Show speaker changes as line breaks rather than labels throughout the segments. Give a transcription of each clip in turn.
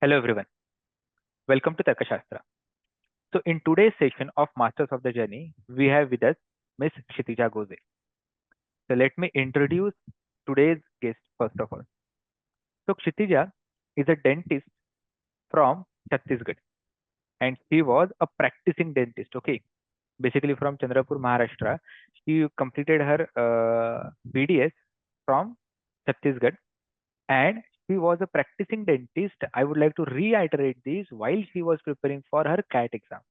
Hello everyone, welcome to Tarkashastra. So in today's session of Masters of the Journey, we have with us Miss Kshitija Goje. So let me introduce today's guest first of all. So Kshitija is a dentist from Chhattisgarh and she was a practicing dentist. Okay, basically from Chandrapur, Maharashtra. She completed her BDS from Chhattisgarh and she was a practicing dentist. I would like to reiterate this while she was preparing for her CAT exam.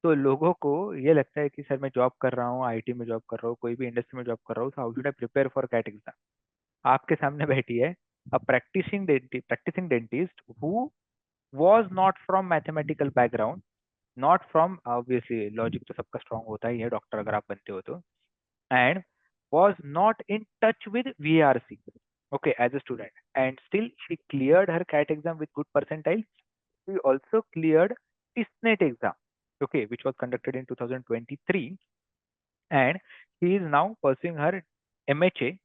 तो लोगों को ये लगता है कि sir मैं job कर रहा हूँ, आईटी में जॉब कर रहा हूँ, कोई भी इंडस्ट्री में जॉब कर रहा हूँ, तो how should I prepare for CAT exam. आपके सामने बैठी है अ practicing dentist who was not from mathematical background, not from obviously logic तो सबका strong होता ही है डॉक्टर अगर आप बनते हो तो, and was not in touch with VRC, okay, as a student, and still she cleared her CAT exam with good percentile. She also cleared TISS exam, okay, which was conducted in 2023, and she is now pursuing her MHA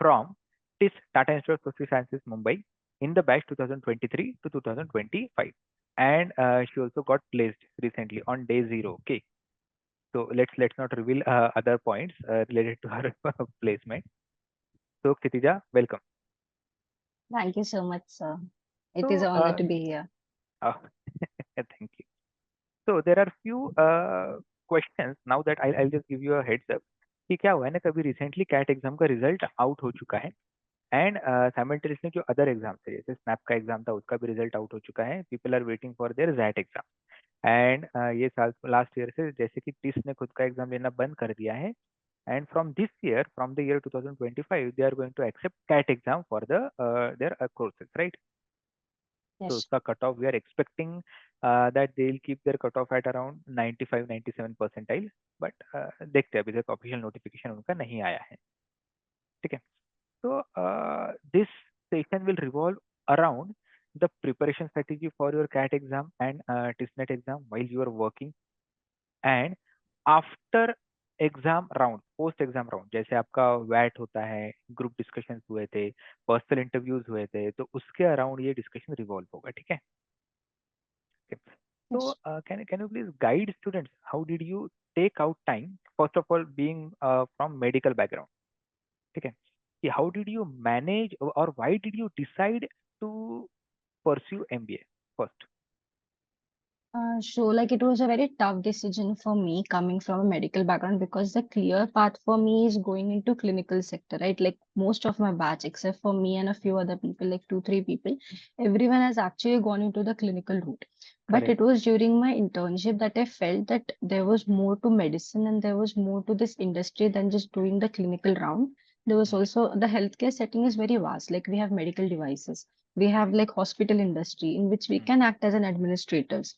from TISS Tata Institute of Social Sciences, Mumbai, in the batch 2023 to 2025, and she also got placed recently on day zero. Okay, so let's not reveal other points related to her placement. So Kshitija, welcome.
Thank you so much, sir. It is
So
an honor to be here.
uh, thank you. So there are few questions now that I'll just give you a heads up कि क्या हुआ है ना, कभी recently cat exam का result out हो चुका है एंड साइमल्टेनियसली जो अदर एग्जाम्स है जैसे स्नैप का एग्जाम था उसका भी रिजल्ट आउट हो चुका है, people are waiting for their XAT exam and ये साल लास्ट ईयर से जैसे कि टिस ने खुद का एग्जाम लेना बंद कर दिया है and from this year from the year 2025 they are going to accept CAT exam for the their courses, right? So
Yes.
the cutoff, we are expecting that they'll keep their cutoff at around 95-97 percentile. But देखते हैं, अभी तक official notification उनका नहीं आया है, ठीक है? So this session will revolve around the preparation strategy for your CAT exam and TISNET exam while you are working, and after exam round, post exam round, जैसे आपका वैट होता है, ग्रुप डिस्कशंस हुए थे, पर्सनल इंटरव्यूज हुए थे, तो उसके अराउंड ये डिस्कशन रिवॉल्व होगा, ठीक है? Okay. So,
Yes.
can you please guide students? How did you take out time? First of all, being from medical background, okay. How did you manage, or why did you decide to pursue MBA first?
So it was a very tough decision for me coming from a medical background because the clear path for me is going into clinical sector, right? Like most of my batch, except for me and a few other people, like two, three people, everyone has actually gone into the clinical route. But
Correct.
it was during my internship that I felt that there was more to medicine and there was more to this industry than just doing the clinical round. There was
Hmm.
also the healthcare setting is very vast. Like we have medical devices, we have like hospital industry in which we
Hmm.
can act as an administrators,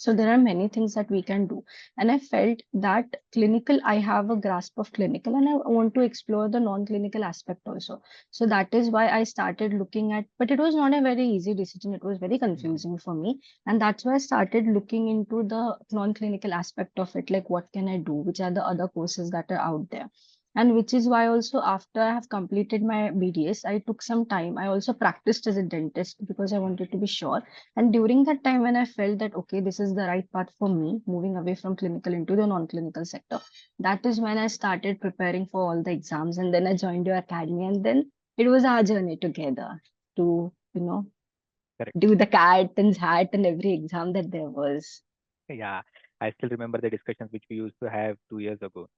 so there are many things that we can do. And I felt that clinical, I have a grasp of clinical and I want to explore the non-clinical aspect also. So that is why I started looking at, but it was not a very easy decision. It was very
Hmm.
confusing for me. And that's why I started looking into the non-clinical aspect of it. Like what can I do? Which are the other courses that are out there? And which is why also after I have completed my BDS, I took some time. I also practiced as a dentist because I wanted to be sure, and during that time, when I felt that, okay, this is the right path for me, moving away from clinical into the non-clinical sector, that is when I started preparing for all the exams. And then I joined your academy. And then it was our journey together to,
Correct.
do the cat and hat and every exam that there was.
Yeah, I still remember the discussions which we used to have 2 years ago.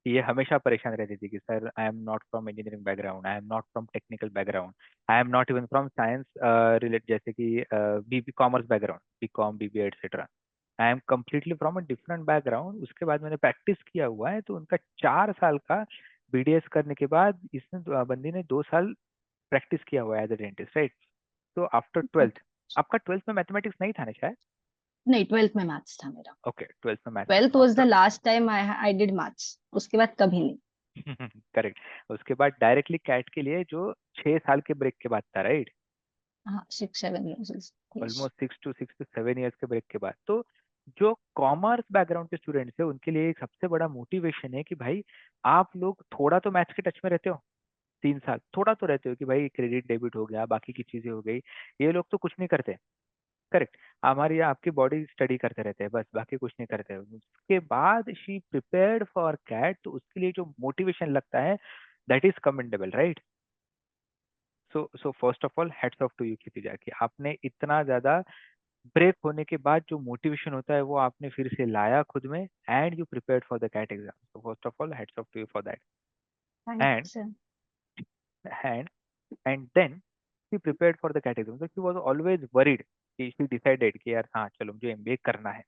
ये हमेशा परेशान रहती थी कि sir I am not from engineering background, I am not from technical background, I am not even from science relate जैसे कि B commerce background, B BBA etcetera. I am completely from a different background. उसके बाद मैंने practice किया हुआ है, तो उनका 4 साल का बीडीएस करने के बाद इसने बंदी ने 2 साल प्रैक्टिस किया हुआ है एज अ डेंटिस्ट, राइट? तो आफ्टर
But
ट्वेल्थ, आपका ट्वेल्थ में मैथमेटिक्स नहीं था ना शायद?
नहीं, 12th में मैथ्स था मेरा।
ओके, ट्वेल्थ में मैथ्स था,
12th
तो
was the
after
last time I did maths. उसके बाद कभी नहीं।
करेक्ट। उसके बाद डायरेक्टली कैट के लिए जो 6 साल के ब्रेक के बाद था, राइट?
हाँ, 6-7 years. Yes.
Almost 6 to 7 years के ब्रेक के बाद। तो जो कॉमर्स बैकग्राउंड के स्टूडेंट्स है उनके लिए एक सबसे बड़ा मोटिवेशन है कि भाई आप लोग थोड़ा तो मैथ्स के टच में रहते हो, 3 साल थोड़ा तो रहते हो कि भाई क्रेडिट डेबिट हो गया, बाकी की चीजें हो गई। ये लोग तो कुछ नहीं करते। करेक्ट। हमारी आपकी बॉडी स्टडी करते रहते हैं बस, बाकी कुछ नहीं करते। उसके बाद शी प्रिपेयर्ड फॉर कैट, तो उसके लिए जो मोटिवेशन लगता है that is commendable, right. So first of all heads off to you Kshitija, कि आपने इतना ज्यादा ब्रेक होने के बाद जो मोटिवेशन होता है वो आपने फिर से लाया खुद में, and you prepared for the CAT exam. So first of all heads off to you for that. And
Thanks.
And and then she prepared for the CAT exam, so she was always worried कि she decided कि यार हाँ चलो मुझे MBA करना है।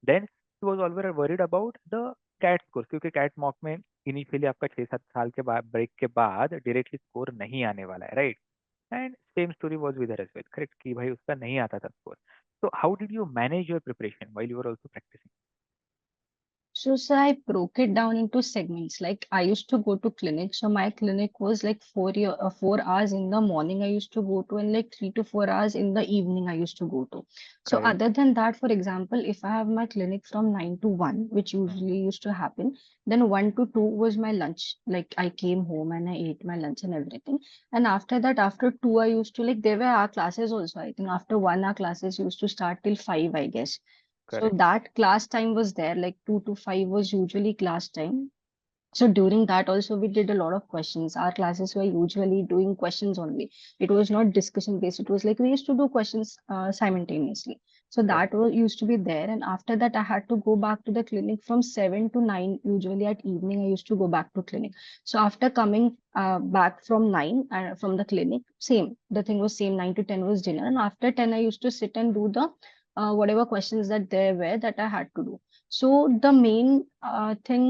Then she was always worried about the CAT score, क्योंकि CAT mock में इनिशियली आपका 6-7 साल के बाद ब्रेक के बाद डायरेक्टली स्कोर नहीं आने वाला है, right. And same story was with her as well, correct, कि भाई उसका नहीं आता था स्कोर। तो how did you manage your preparation while you were also practising?
So, sir, I broke it down into segments. Like I used to go to clinic. So my clinic was like 4 hours in the morning I used to go to, and like 3 to 4 hours in the evening I used to go to. So
correct.
other than that, for example, if I have my clinic from 9 to 1, which usually used to happen, then 1 to 2 was my lunch. Like I came home and I ate my lunch and everything. And after that, after 2, I used to like there were our classes also. I think after 1, our classes used to start till 5, I guess. So
correct.
that class time was there, like 2 to 5 was usually class time. So during that also we did a lot of questions. Our classes were usually doing questions only. It was not discussion based. It was like we used to do questions simultaneously. So that
correct.
was used to be there. And after that, I had to go back to the clinic from 7 to 9. Usually at evening, I used to go back to clinic. So after coming back from 9 from the clinic, same. The thing was same. 9 to 10 was dinner, and after 10, I used to sit and do the whatever questions that there were that I had to do. So the main thing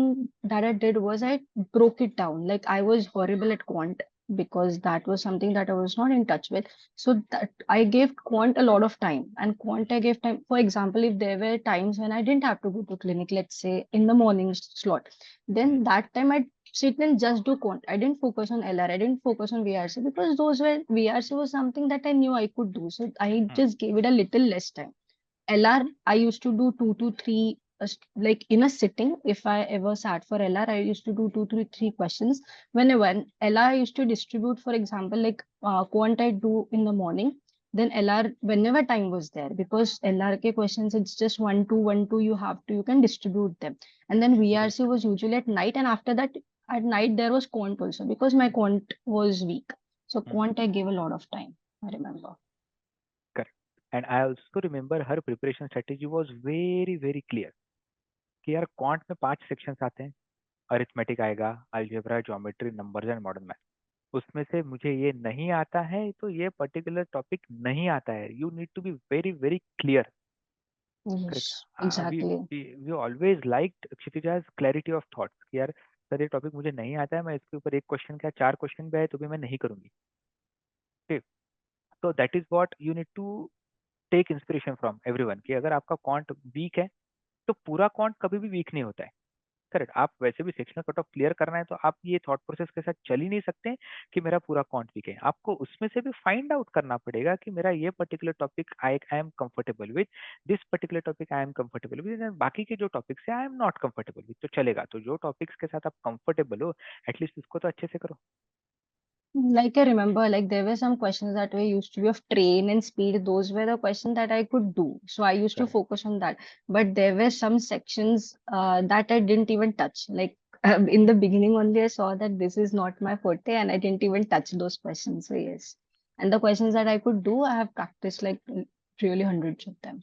that I did was I broke it down. Like I was horrible at quant because that was something that I was not in touch with. So that I gave quant a lot of time. And quant I gave time. For example, if there were times when I didn't have to go to clinic, let's say in the morning slot, then that time I'd sit and just do quant. I didn't focus on LR. I didn't focus on VRC because those were VRC was something that I knew I could do. So I just gave it a little less time. LR, I used to do 2 to 3, like in a sitting. If I ever sat for LR, I used to do three questions. Whenever LR, I used to distribute, for example, like quant I do in the morning, then LR whenever time was there, because LR ke questions, it's just 1 2 1 2, you can distribute them. And then VRC was usually at night, and after that, at night there was quant also because my quant was weak. So quant I gave a lot of time, I remember.
Correct. And I also remember her preparation strategy was very very clear, कि यार quant में 5 sections आते हैं। Arithmetic आएगा, algebra, geometry, numbers and modern math. उसमें से मुझे ये नहीं आता है तो ये पर्टिकुलर टॉपिक नहीं आता है, you need to be very very clear. Correct.
Yes,
we
exactly.
We always liked Kshitija's clarity of thoughts, कि यार सर ये टॉपिक मुझे नहीं आता है, मैं इसके ऊपर एक क्वेश्चन क्या 4 क्वेश्चन भी आए तो भी मैं नहीं करूंगी। ठीक। तो that is what you need to take inspiration from everyone, कि अगर आपका क्वांट वीक है तो पूरा क्वांट कभी भी वीक नहीं होता है। करेक्ट। आप वैसे भी सेक्शनल कट ऑफ क्लियर करना है तो आप ये थॉट प्रोसेस के साथ चल ही नहीं सकते कि मेरा पूरा क्वांट वीक है। आपको उसमें से भी फाइंड आउट करना पड़ेगा कि मेरा ये particular topic I am comfortable with, this particular topic I am comfortable with, and बाकी के जो टॉपिक्स है आई एम नॉट कंफर्टेबल विद। तो चलेगा, तो जो टॉपिक्स के साथ आप कंफर्टेबल हो एटलीस्ट उसको तो अच्छे से करो।
Like I remember, like there were some questions that were used to be of train and speed. Those were the questions that I could do. So I used to
correct.
focus on that. But there were some sections that I didn't even touch. Like in the beginning only, I saw that this is not my forte, and I didn't even touch those questions. So yes. And the questions that I could do, I have practiced like really hundreds of them.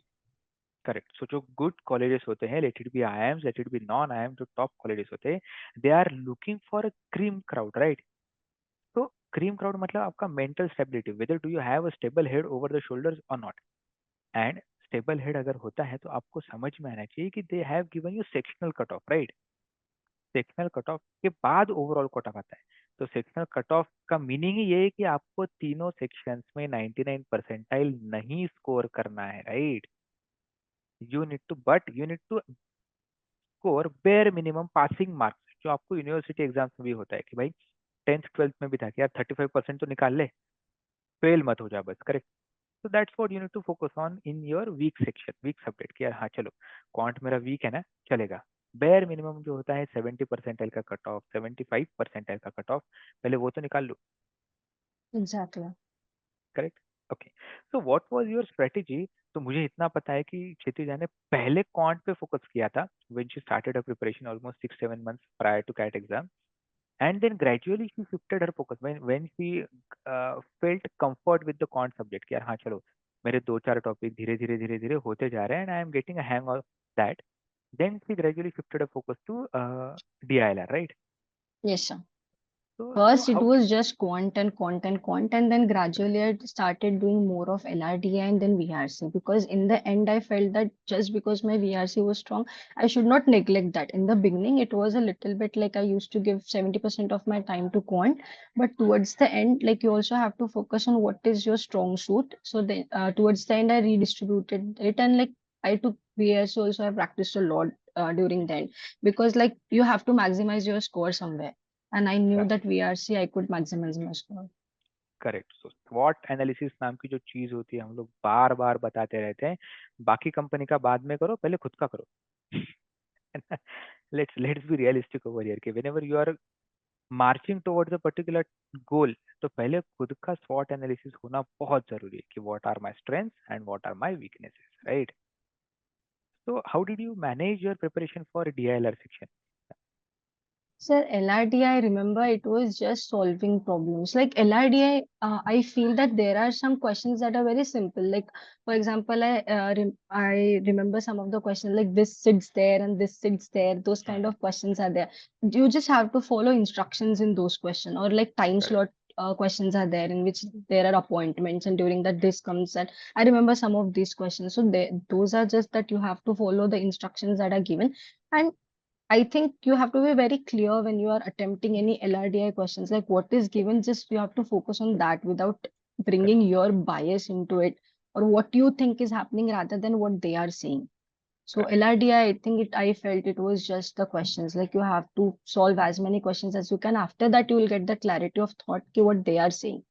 Correct. So जो good colleges होते हैं, let it be IIMs, let it be non IIM, जो top colleges होते हैं, they are looking for a cream crowd, right. तो cream crowd मतलब आपका mental stability, whether do you have a stable head over the shoulders और not. And stable head अगर होता है तो आपको समझ में आना चाहिए कि they have given you sectional cut off, right. Sectional cut off के बाद ओवरऑल कट ऑफ आता है। तो सेक्शनल कट ऑफ का मीनिंग ही ये है कि आपको तीनों सेक्शंस में 99 परसेंटाइल नहीं स्कोर करना है, right. You need to score bare minimum passing marks, जो आपको यूनिवर्सिटी एग्जाम्स में भी होता है कि भाई 10th 12th में भी था कि यार 35% तो निकाल ले, फेल मत हो जा बस। करेक्ट। तो that's what you need to focus on in your weak section, weak subject, कि यार हाँ चलो क्वांट मेरा वीक है ना, चलेगा। बेयर मिनिमम जो होता है 70% का कट ऑफ, 75% का कट ऑफ, पहले वो तो निकाल लो।
Exactly.
Correct. Okay. So what was your strategy? तो मुझे इतना पता है कि क्षितिजा ने पहले क्वांट पे फोकस किया था when she started her preparation almost 6-7 months prior to CAT exam, and then gradually she shifted her focus when she felt comfort with the quant subject कि यार हाँ चलो मेरे दो चार टॉपिक धीरे धीरे धीरे धीरे होते जा रहे हैं and I am getting a hang of that, then she gradually shifted her focus to DILR, right?
Yes, sir.
So
First, it
how
was just quant and quant and quant, and then gradually I started doing more of LRDI and then VRC, because in the end, I felt that just because my VRC was strong, I should not neglect that. In the beginning, it was a little bit like I used to give 70% of my time to quant, but towards the end, like you also have to focus on what is your strong suit. So then, towards the end, I redistributed it, and like I took VRC also, I practiced a lot during the end, because like you have to maximize your score somewhere, and I knew that VRC I could maximize my score.
Correct. So स्वॉट analysis नाम की जो चीज होती है हम लोग बार बार बताते रहते हैं, बाकी कंपनी का बाद में करो, पहले खुद का करो। Let's be realistic over here कि whenever you are marching towards a particular goal, तो पहले खुद का स्वॉट एनालिसिस होना बहुत जरूरी है कि what are my strengths and what are my weaknesses, right? So how did you manage your preparation for DILR section?
Sir, LRDI, I remember it was just solving problems. Like LRDI, I feel that there are some questions that are very simple. Like, for example, I remember some of the questions like this sits there and this sits there. Those kind of questions are there. You just have to follow instructions in those questions, or like time slot questions are there in which there are appointments, and during that this comes. And I remember some of these questions. So those are just that you have to follow the instructions that are given. And I think you have to be very clear when you are attempting any LRDI questions. Like what is given, just you have to focus on that without bringing
correct.
your bias into it, or what you think is happening rather than what they are saying. So
correct.
LRDI, I think it, I felt it was just the questions. Like you have to solve as many questions as you can. After that, you will get the clarity of thought ki what they are saying.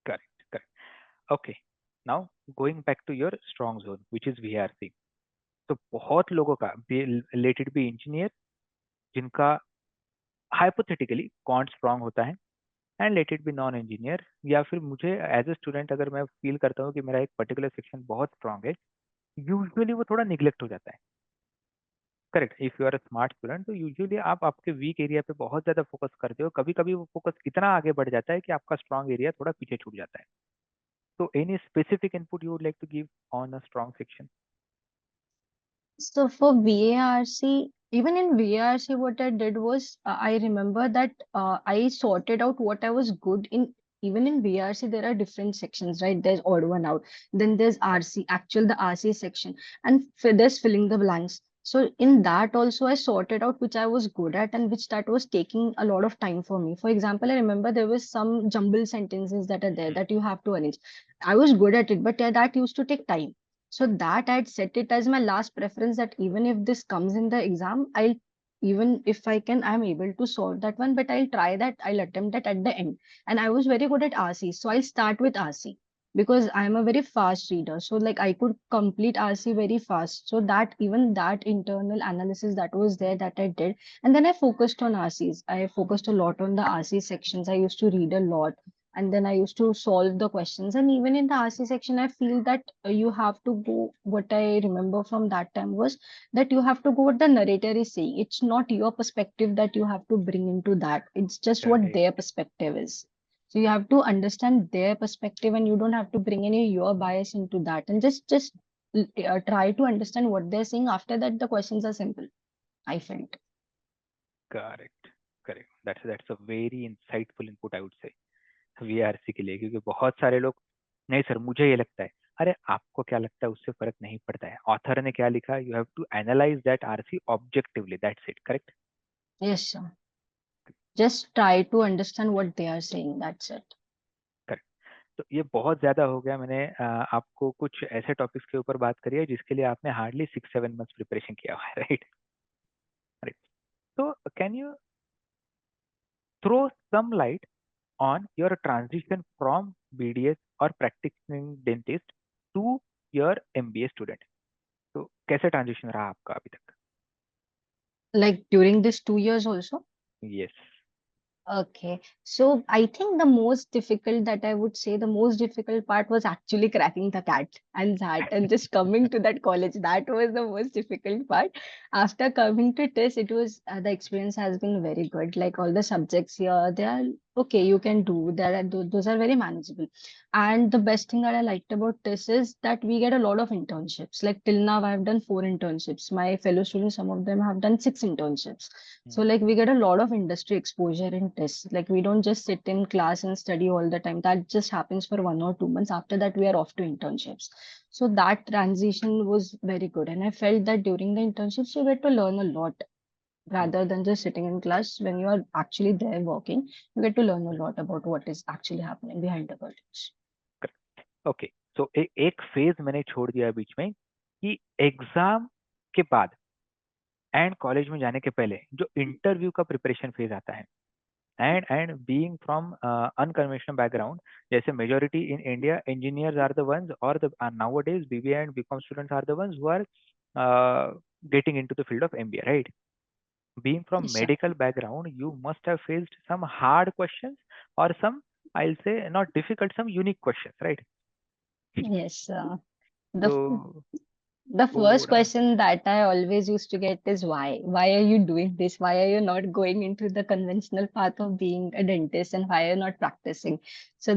Correct. Correct. Okay. Now going back to your strong zone which is VRC। तो बहुत लोगों का related भी engineer जिनका hypothetically quant strong होता है, and let it be non engineer, या फिर मुझे एज ए स्टूडेंट अगर मैं फील करता हूँ कि मेरा एक पर्टिकुलर सेक्शन बहुत स्ट्रांग है, यूजुअली वो थोड़ा निग्लेक्ट हो जाता है। Correct. If you are a smart student तो यूजुअली आप आपके वीक एरिया पे बहुत ज्यादा फोकस करते हो, कभी कभी वो फोकस इतना आगे बढ़ जाता है कि आपका स्ट्रांग एरिया थोड़ा पीछे छूट जाता है। तो any specific input you would like to give on a strong section?
So for VARC, even in VARC, what I did was I remember that I sorted out what I was good in. Even in VRC, there are different sections, right? There's odd one out. Then there's RC, actual the RC section, and there's filling the blanks. So in that also, I sorted out which I was good at and which that was taking a lot of time for me. For example, I remember there was some jumbled sentences that are there that you have to arrange. I was good at it, but yeah, that used to take time. So that I'd set it as my last preference, that even if this comes in the exam, I'll, even if I can, I'm able to solve that one, but I'll try that, I'll attempt that at the end. And I was very good at RC. So I'll start with RC because I'm a very fast reader. So like I could complete RC very fast. So that even that internal analysis that was there that I did. And then I focused on RCs. I focused a lot on the RC sections. I used to read a lot, and then I used to solve the questions. And even in the RC section, I feel that you have to go. What I remember from that time was that you have to go what the narrator is saying. It's not your perspective that you have to bring into that. It's just what their
correct.
perspective is. So you have to understand their perspective, and you don't have to bring any your bias into that. And just try to understand what they're saying. After that, the questions are simple, I felt.
Correct. Correct. That's a very insightful input I would say VRC के लिए, क्योंकि बहुत सारे लोग नहीं sir मुझे ये लगता है, अरे आपको क्या लगता है उससे फर्क नहीं पड़ता है, ऑथर ने क्या लिखा, you have to analyse that RC objectively, that's it. Correct.
Yes, sir. Just try to understand what they are saying. That's it.
Correct. तो ये बहुत ज्यादा हो गया, मैंने आपको कुछ ऐसे टॉपिक्स के ऊपर बात करी है जिसके लिए आपने हार्डली 6-7 months प्रिपरेशन किया हुआ है, राइट? राइट। तो can you throw some light on your transition from BDS or practicing dentist to your MBA student? तो कैसे ट्रांजिशन रहा आपका अभी तक?
Like during this 2 years also?
Yes.
Okay, so I think the most difficult that I would say the most difficult part was actually cracking the cat and that and just coming to that college. That was the most difficult part. After coming to TISS, it was the experience has been very good. Like all the subjects here, they are okay. You can do that. Those are very manageable. And the best thing that I liked about TISS is that we get a lot of internships. Like till now, I've done 4 internships. My fellow students, some of them have done 6 internships. So
Mm,
like we get a lot of industry exposure in tests. Like we don't just sit in class and study all the time. That just happens for 1 or 2 months. After that, we are off to internships. So that transition was very good. And I felt that during the internships, you get to learn a lot
mm,
rather than just sitting in class. When you are actually there working, you get to learn a lot about what is actually happening behind the curtains.
correct. Okay, so एक फेज मैंने छोड़ दिया बीच में कि exam के बाद and college में जाने के पहले जो इंटरव्यू का प्रिपरेशन फेज आता है, and being from unconventional background, जैसे majority in India engineers are the ones, or the nowadays BBA and BCom students are the ones who are getting into the field of MBA, right? Being from
Yes, sir.
medical background, you must have faced some hard questions, or some, I'll say, not difficult, some unique questions, right?
Yes. The
So
The
go
first
down.
question that I always used to get is why? Why are you doing this? Why are you not going into the conventional path of being a dentist and why are you not practicing? So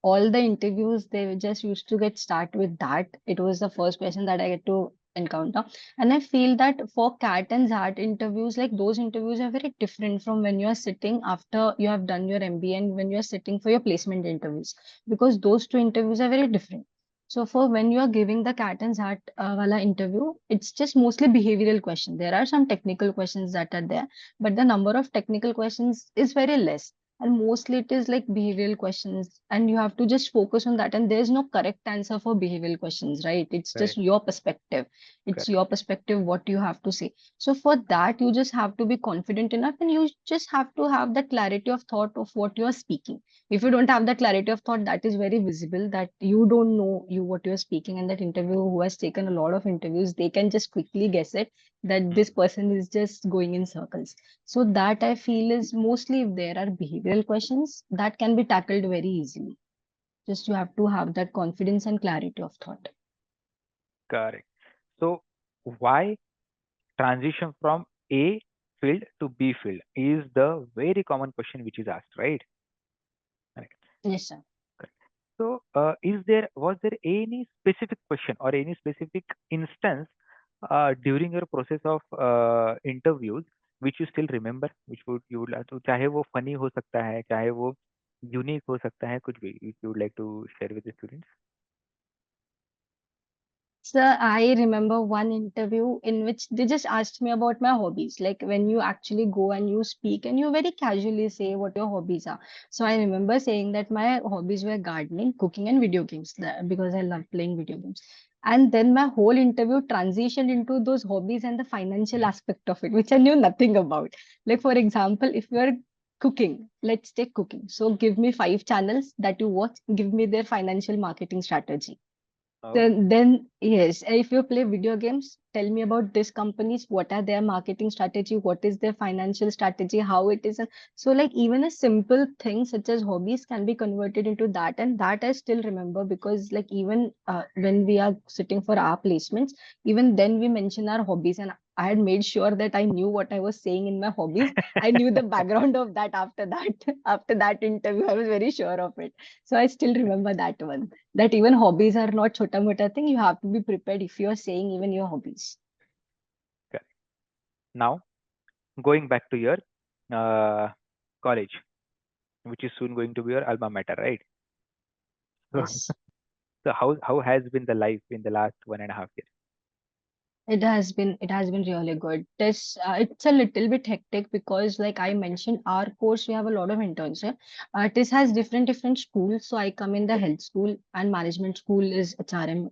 all the interviews they just used to get start with that. It was the first question that I get to encounter. And I feel that for CAT and XAT interviews, like those interviews are very different from when you are sitting after you have done your MBA and when you are sitting for your placement interviews, because those two interviews are very different. So for when you are giving the cat and hat wala interview, it's just mostly behavioral question. There are some technical questions that are there, but the number of technical questions is very less. And mostly it is like behavioral questions, and you have to just focus on that. And there's no correct answer for behavioral questions, right? It's just
Correct,
your perspective. It's
correct.
your perspective, what you have to say. So for that, you just have to be confident enough and you just have to have the clarity of thought of what you are speaking. If you don't have that clarity of thought, that is very visible that you don't know you what you're speaking, and that interviewer who has taken a lot of interviews, they can just quickly guess it that
Mm,
this person is just going in circles. So that I feel is mostly if there are behavioral questions that can be tackled very easily. Just you have to have that confidence and clarity of thought.
correct. So why transition from A field to B field is the very common question which is asked, right? Correct.
Yes, sir.
Correct. So, was there any specific question or any specific instance during your process of interviews which you still remember, which would you would like to, चाहे वो funny हो सकता है, चाहे वो unique हो सकता है, कुछ भी, if you would like to share with the students?
Sir, I remember one interview in which they just asked me about my hobbies. Like when you actually go and you speak and you very casually say what your hobbies are. So I remember saying that my hobbies were gardening, cooking, and video games because I love playing video games. And then my whole interview transitioned into those hobbies and the financial aspect of it, which I knew nothing about. Like, for example, if you're cooking, let's take cooking. So give me 5 channels that you watch, give me their financial marketing strategy.
Oh,
Then yes, if you play video games, tell me about these companies. What are their marketing strategy? What is their financial strategy? How it is? So, like even a simple thing such as hobbies can be converted into that, and that I still remember because, like even when we are sitting for our placements, even then we mention our hobbies, and I had made sure that I knew what I was saying in my hobbies. I knew the background of that after that. After that interview, I was very sure of it. So I still remember that one, that even hobbies are not chota mota thing. You have to be prepared if you are saying even your hobbies.
correct. Now, going back to your uh, college, which is soon going to be your alma mater, right? So,
Yes.
so how has been the life in the last 1.5 years?
It has been really good. It's a little bit hectic because like I mentioned, our course we have a lot of internship. TISS has different schools. So I come in the health school and management school is HRM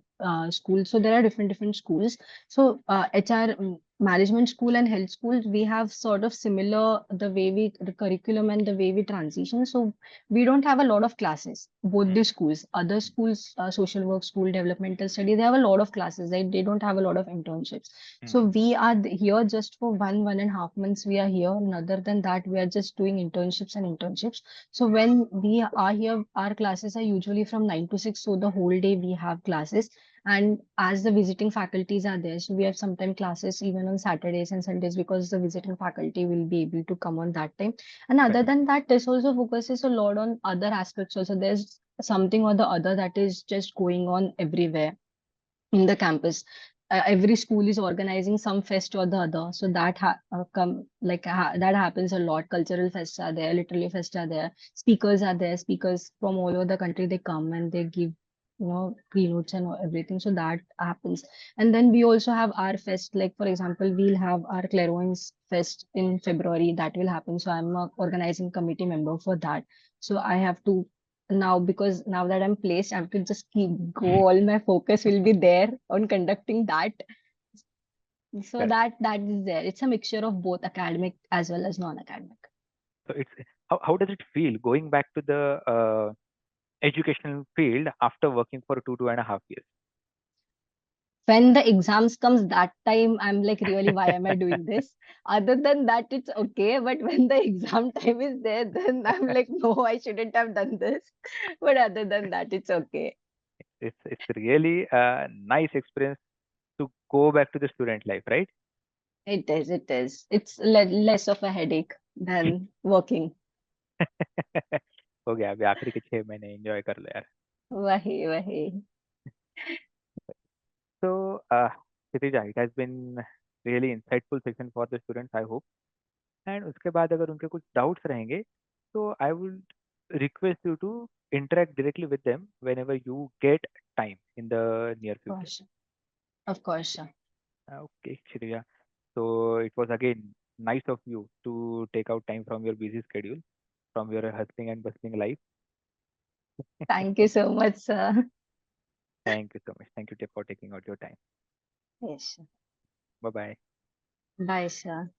school. So there are different schools. So HR management school and health schools, we have sort of similar the curriculum and the way we transition. So we don't have a lot of classes. Both
Hmm.
the schools, other schools, social work school, developmental study, they have a lot of classes. They don't have a lot of internships. So
Hmm.
we are here just for 1.5 months. We are here, and other than that, we are just doing internships and internships. So when we are here, our classes are usually from 9 to 6. So the whole day we have classes, and as the visiting faculties are there, so we have sometimes classes even on Saturdays and Sundays because the visiting faculty will be able to come on that time. And other
Correct.
than that, this also focuses a lot on other aspects also. There's something or the other that is just going on everywhere in the campus. Every school is organizing some fest or the other, so that that happens a lot. Cultural fests are there, literally fests are there, speakers are there, speakers from all over the country, they come and they give keynotes and everything, so that happens. And then we also have our fest, like for example, we'll have our clairvoyance fest in February. That will happen, so I'm a organizing committee member for that. So I have to now, because now that I'm placed, I have to just keep go. All my focus will be there on conducting that. So
Correct.
that is there. It's a mixture of both academic as well as non-academic.
So it's how does it feel going back to the educational field after working for 2.5 years?
When the exams comes, that time I'm like, really, why am I doing this? Other than that, it's okay. But when the exam time is there, then I'm like, no, I shouldn't have done this. But other than that, it's okay.
It's really a nice experience to go back to the student life, right?
It is. It is. It's less of a headache than working.
हो गया अभी आखिरी के 6 महीने enjoy कर लो यार.
Wahi, wahi.
So, Kshitija, it has been really insightful session for the students, I hope. And उसके बाद अगर उनके कुछ doubts रहेंगे, so I would request you to interact directly with them whenever you get time in the near
Of
future.
course. Of course.
Okay, Kshitija. So it was again nice of you to take out time from your busy schedule, from your hustling and bustling life.
Thank you so much, sir.
Thank you so much. Thank you for taking out your time.
Yes.
Bye bye.
Bye, sir.